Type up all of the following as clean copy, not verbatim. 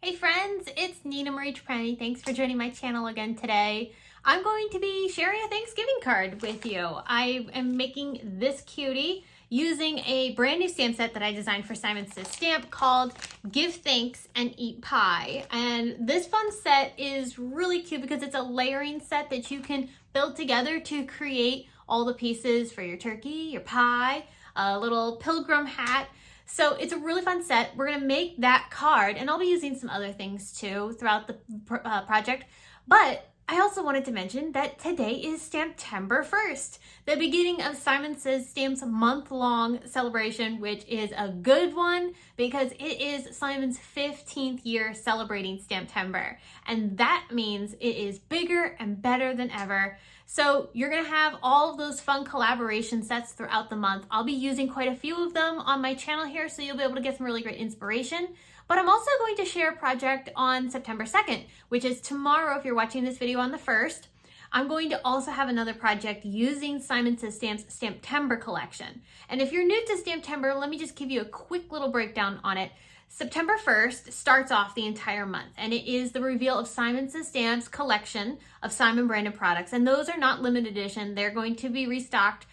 Hey friends, it's Nina Marie Trapani. Thanks for joining my channel again today. I'm going to be sharing a Thanksgiving card with you. I am making this cutie using a brand new stamp set that I designed for Simon Says Stamp called Give Thanks and Eat Pie. And this fun set is really cute because it's a layering set that you can build together to create all the pieces for your turkey, your pie, a little pilgrim hat. So it's a really fun set. We're gonna make that card, and I'll be using some other things too throughout the project. But I also wanted to mention that today is Stamptember 1st, the beginning of Simon Says Stamp's month-long celebration, which is a good one because it is Simon's 15th year celebrating Stamptember. And that means it is bigger and better than ever. So you're gonna have all of those fun collaboration sets throughout the month. I'll be using quite a few of them on my channel here, so you'll be able to get some really great inspiration. But I'm also going to share a project on September 2nd, which is tomorrow if you're watching this video on the 1st. I'm going to also have another project using Simon Says Stamp's Stamptember collection. And if you're new to Stamptember, let me just give you a quick little breakdown on it. September 1st starts off the entire month, and it is the reveal of Simon Says Stamp's collection of Simon branded products. And those are not limited edition. They're going to be restocked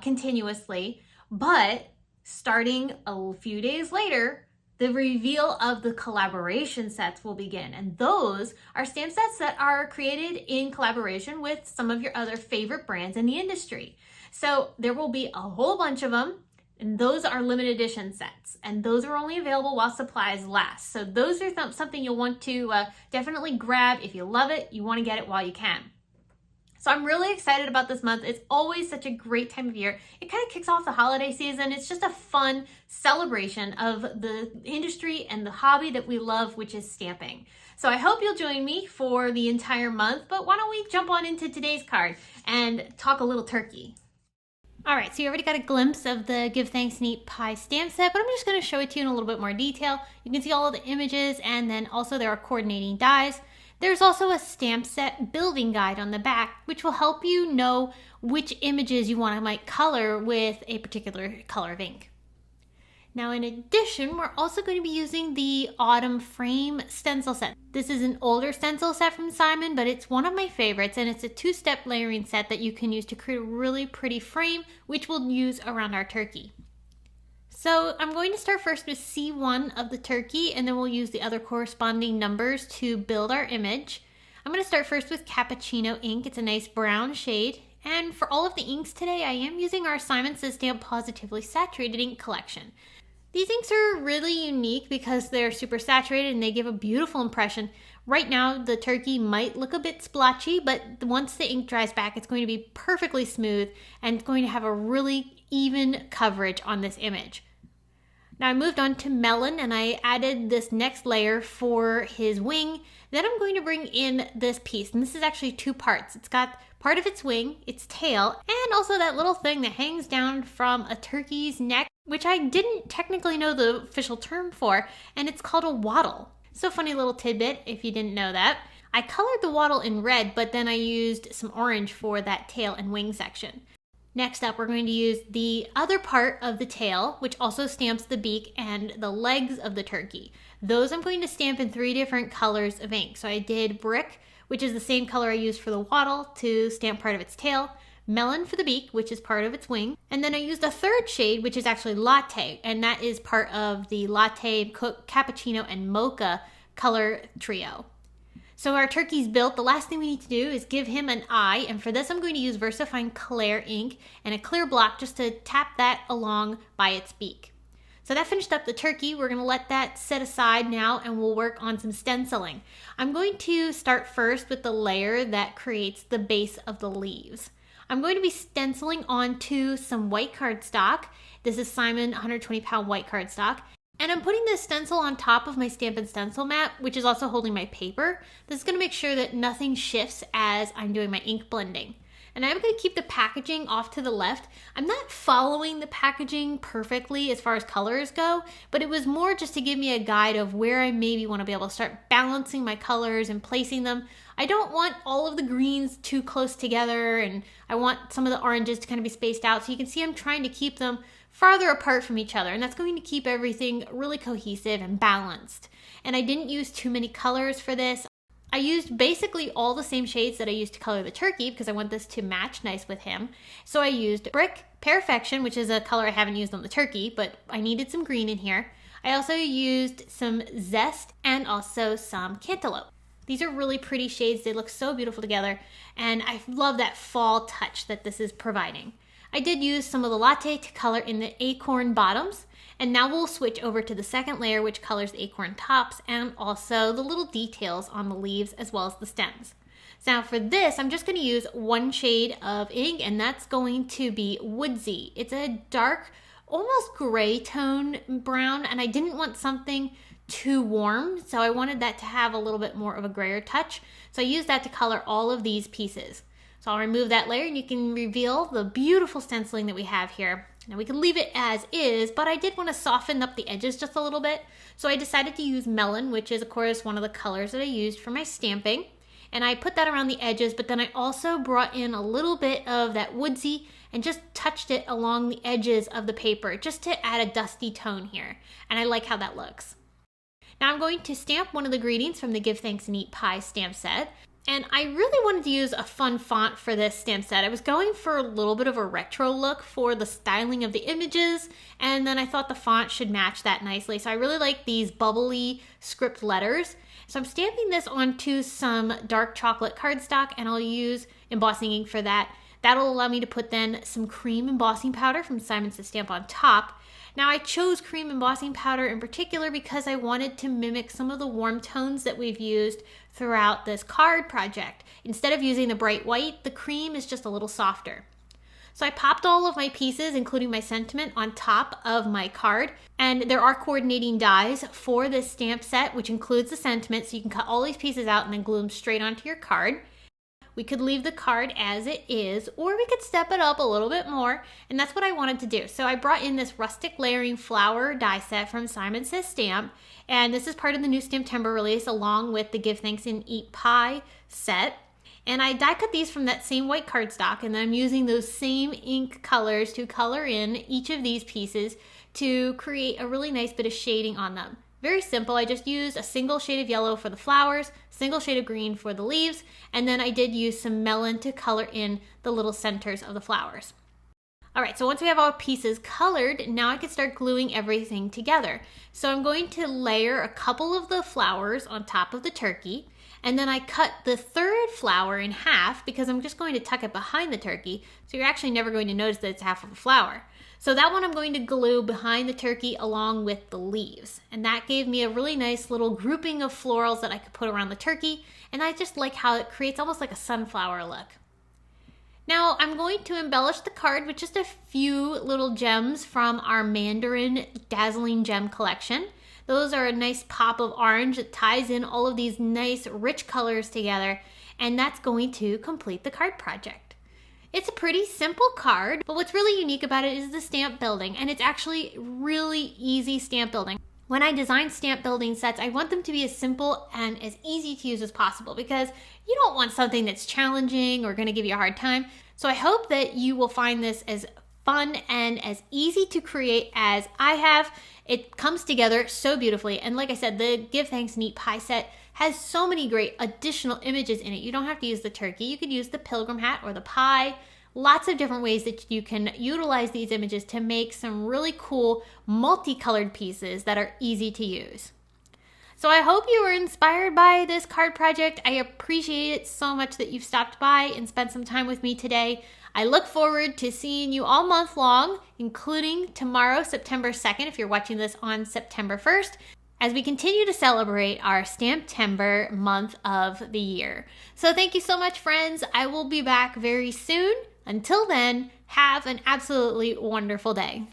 continuously. But starting a few days later, the reveal of the collaboration sets will begin. And those are stamp sets that are created in collaboration with some of your other favorite brands in the industry. So there will be a whole bunch of them. And those are limited edition sets, and those are only available while supplies last. So those are something you'll want to definitely grab. If you love it, you want to get it while you can. So I'm really excited about this month. It's always such a great time of year. It kind of kicks off the holiday season. It's just a fun celebration of the industry and the hobby that we love, which is stamping. So I hope you'll join me for the entire month, but why don't we jump on into today's card and talk a little turkey. All right, so you already got a glimpse of the Give Thanks and Eat Pie stamp set, but I'm just gonna show it to you in a little bit more detail. You can see all of the images, and then also there are coordinating dies. There's also a stamp set building guide on the back, which will help you know which images you want to might color with a particular color of ink. Now, in addition, we're also going to be using the Autumn Frame Stencil set. This is an older stencil set from Simon, but it's one of my favorites, and it's a two-step layering set that you can use to create a really pretty frame, which we'll use around our turkey. So I'm going to start first with C1 of the turkey, and then we'll use the other corresponding numbers to build our image. I'm going to start first with Cappuccino ink. It's a nice brown shade. And for all of the inks today, I am using our Simon Says Stamp Positively Saturated ink collection. These inks are really unique because they're super saturated and they give a beautiful impression. Right now, the turkey might look a bit splotchy, but once the ink dries back, it's going to be perfectly smooth and it's going to have a really even coverage on this image. Now I moved on to Melon, and I added this next layer for his wing. Then I'm going to bring in this piece, and this is actually two parts. It's got part of its wing, its tail, and also that little thing that hangs down from a turkey's neck, which I didn't technically know the official term for, and it's called a wattle. So funny little tidbit if you didn't know that. I colored the wattle in red, but then I used some orange for that tail and wing section. Next up, we're going to use the other part of the tail, which also stamps the beak and the legs of the turkey. Those I'm going to stamp in 3 different colors of ink. So I did Brick, which is the same color I used for the wattle to stamp part of its tail, Melon for the beak, which is part of its wing, and then I used a third shade, which is actually Latte, and that is part of the Latte, Cappuccino, and Mocha color trio. So our turkey's built. The last thing we need to do is give him an eye, and for this I'm going to use VersaFine Clair ink and a clear block just to tap that along by its beak. So that finished up the turkey. We're going to let that set aside now, and we'll work on some stenciling. I'm going to start first with the layer that creates the base of the leaves. I'm going to be stenciling onto some white cardstock. This is Simon 120 pound white cardstock. And I'm putting this stencil on top of my Stampin' Stencil mat, which is also holding my paper. This is going to make sure that nothing shifts as I'm doing my ink blending. And I'm going to keep the packaging off to the left. I'm not following the packaging perfectly as far as colors go, but it was more just to give me a guide of where I maybe want to be able to start balancing my colors and placing them. I don't want all of the greens too close together, and I want some of the oranges to kind of be spaced out. So you can see I'm trying to keep them farther apart from each other, and that's going to keep everything really cohesive and balanced. And I didn't use too many colors for this. I used basically all the same shades that I used to color the turkey because I want this to match nice with him. So I used Brick, Perfection, which is a color I haven't used on the turkey, but I needed some green in here. I also used some Zest and also some Cantaloupe. These are really pretty shades. They look so beautiful together, and I love that fall touch that this is providing. I did use some of the Latte to color in the acorn bottoms, and now we'll switch over to the second layer, which colors the acorn tops and also the little details on the leaves as well as the stems. So now for this, I'm just going to use one shade of ink, and that's going to be Woodsy. It's a dark, almost gray tone brown, and I didn't want something too warm, so I wanted that to have a little bit more of a grayer touch. So I used that to color all of these pieces. So I'll remove that layer and you can reveal the beautiful stenciling that we have here. Now we can leave it as is, but I did want to soften up the edges just a little bit. So I decided to use Melon, which is of course one of the colors that I used for my stamping. And I put that around the edges, but then I also brought in a little bit of that Woodsy and just touched it along the edges of the paper just to add a dusty tone here. And I like how that looks. Now I'm going to stamp one of the greetings from the Give Thanks and Eat Pie stamp set. And I really wanted to use a fun font for this stamp set. I was going for a little bit of a retro look for the styling of the images, and then I thought the font should match that nicely. So I really like these bubbly script letters. So I'm stamping this onto some dark chocolate cardstock, and I'll use embossing ink for that. That'll allow me to put then some cream embossing powder from Simon Says Stamp on top. Now I chose cream embossing powder in particular because I wanted to mimic some of the warm tones that we've used throughout this card project. Instead of using the bright white, the cream is just a little softer. So I popped all of my pieces, including my sentiment, on top of my card. And there are coordinating dies for this stamp set, which includes the sentiment, so you can cut all these pieces out and then glue them straight onto your card. We could leave the card as it is, or we could step it up a little bit more, and that's what I wanted to do. So I brought in this Rustic layering flower die set from Simon Says Stamp, and this is part of the new Stamptember release along with the Give Thanks and Eat Pie set. And I die cut these from that same white cardstock, and then I'm using those same ink colors to color in each of these pieces to create a really nice bit of shading on them. Very simple. I just used a single shade of yellow for the flowers, single shade of green for the leaves, and then I did use some melon to color in the little centers of the flowers. All right, so once we have our pieces colored, now I can start gluing everything together. So I'm going to layer a couple of the flowers on top of the turkey, and then I cut the third flower in half because I'm just going to tuck it behind the turkey, so you're actually never going to notice that it's half of a flower. So that one I'm going to glue behind the turkey along with the leaves. And that gave me a really nice little grouping of florals that I could put around the turkey. And I just like how it creates almost like a sunflower look. Now I'm going to embellish the card with just a few little gems from our Mandarin Dazzling Gem collection. Those are a nice pop of orange that ties in all of these nice rich colors together. And that's going to complete the card project. It's a pretty simple card, but what's really unique about it is the stamp building, and it's actually really easy stamp building. When I design stamp building sets, I want them to be as simple and as easy to use as possible because you don't want something that's challenging or going to give you a hard time. So I hope that you will find this as fun and as easy to create as I have. It comes together so beautifully, and like I said, the Give Thanks and Eat Pie set has so many great additional images in it. You don't have to use the turkey. You could use the pilgrim hat or the pie. Lots of different ways that you can utilize these images to make some really cool multicolored pieces that are easy to use. So I hope you were inspired by this card project. I appreciate it so much that you've stopped by and spent some time with me today. I look forward to seeing you all month long, including tomorrow, September 2nd, if you're watching this on September 1st, as we continue to celebrate our Stamptember month of the year. So thank you so much, friends. I will be back very soon. Until then, have an absolutely wonderful day.